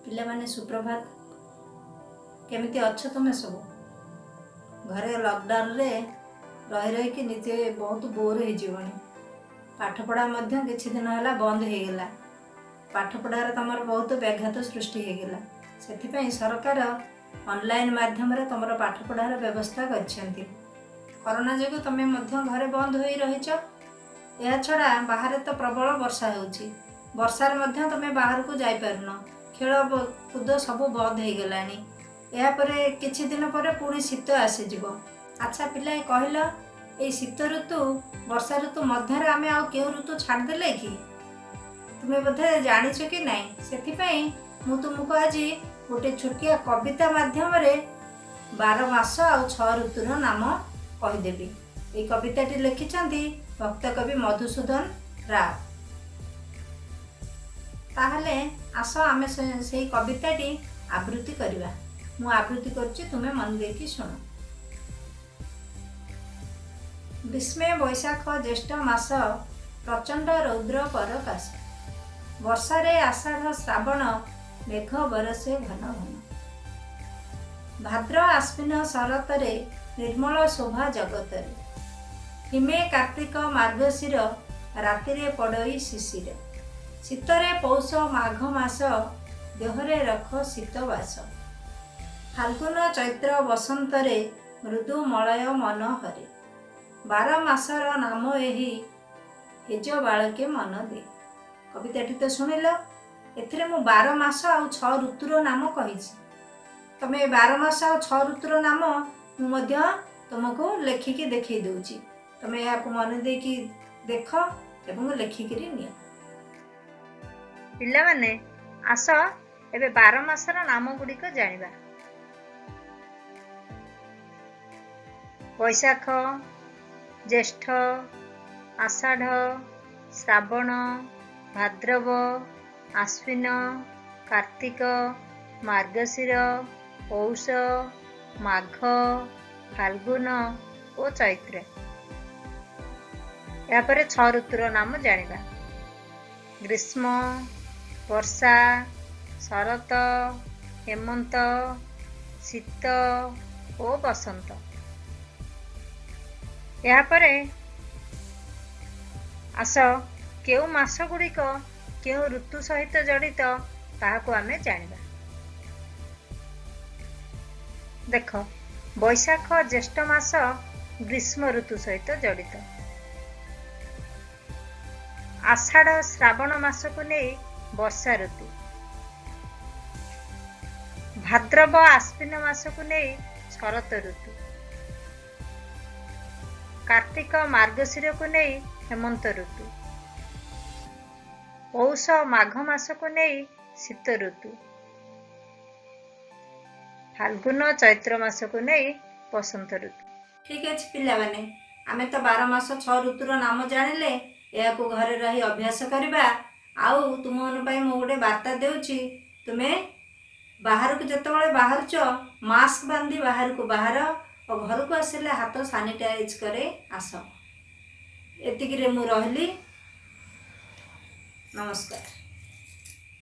पिला माने सुप्रभात। केमिति अच्छ तुमे सब? घरे लॉकडाउन रे रही रही कि निजे बहुत बोर हो जीवनी। पाठपढ़ा मध्य किछि दिन होला बंद हो गला। पाठपढ़ार तमर बहुत व्याघात सृष्टि हो गला। सेथिपई सरकार ऑनलाइन माध्यम रे तमर पाठपढ़ार व्यवस्था करछंती। कोरोना जगु तमे मध्य घरे बंद होई रहिछ। या छड़ा बाहर तो प्रबल वर्षा होउची। वर्षार मध्य तमे बाहर को जाई परनो। खेल कूद सब बंद हो गलानी। या परे किछि दिन पर पुणी शीत आसी जीवो। अच्छा पिला कहल ए शीत ऋतु वर्षा ऋतु मध्य आमे आउ केउ ऋतु छाड़ देले कि तुमे बोधे जानिछ कि नहीं। सेथिपई मु तुमको आज गोटे छोटिया कविता माध्यम रे 12 मास आउ 6 ऋतुर नाम कहिदेबी। ए कविताटी लिखिछंती भक्त कवि मधुसूदन राव। ताहले आस आमे से कविताटी आवृत्ति करवा। मु आवृत्ति करछि, तुमे मन देकी सुनो। ग्रीष्मे बैशाख ज्येष्ठ मास प्रचंड रौद्र परकाश। वर्षारे आषाढ़ श्रावण मेघ बरसे घन घन। भाद्र आश्विन शरतरे निर्मल शोभा जगतरे। हिमे कार्तिक मार्गशीर रातिरे पड़ई शिशिर। शीतरे पौष माघ मास देहरे रख शीतवास। फाल्गुन चैत्र बसंतरे मृदु मलय मन हरे। 12 मासर नाम एही हेज बालके मन दे। कविताटी तो शुणिल। एथिरे मु 12 मास आउ 6 ऋतुर नाम कहिछि। तमे 12 मास आउ 6 ऋतुर नाम मु मध्य तुमको लेखिकी देखै दउछि। तमे याको मन देकी देख एवं लेखिकी नियो। पिला माने आस एबे 12 मासर नाम गुडी को जानिबा। बैशाख, ज्येष्ठ, आषाढ़, श्रावण, भाद्रव, आश्विन, कार्तिक, मार्गशीर, पौष, माघ, फाल्गुन और चैत्र। या परे 6 ऋतुर नाम जानिबा। ग्रीष्म, वर्षा, शरत, हेमंत, शीत और बसंत। या परे आस केउ मास गुड़िक केउ ऋतु सहित जड़ित ताहाको आमे जानिबा। देख, बैशाख ज्येष्ठ मास ग्रीष्म ऋतु सहित जड़ित। आषाढ़ श्रावण मास को नहीं वर्षा ऋतु। भाद्रव आश्विन मास को नहीं शरत ऋतु। कार्तिक मार्गशीर को नहीं हेमंत ऋतु। पौष माघ मास को नहीं शीत ऋतु। फाल्गुन चैत्र मास को नहीं बसंत ऋतु। ठीक है पिला माने, आमे तो 12 मास 6 ऋतुर नाम जानिले। याको घरे रही अभ्यास करबा। आउ तुम मन पई मो गोटे वार्ता देउछि। तुमे बाहर को जतबळे बाहरछ मास्क बांधी बाहर को बाहर और घर को आसिले हाथ सैनिटाइज करे आस। एतिकी रे मु रहली। नमस्कार।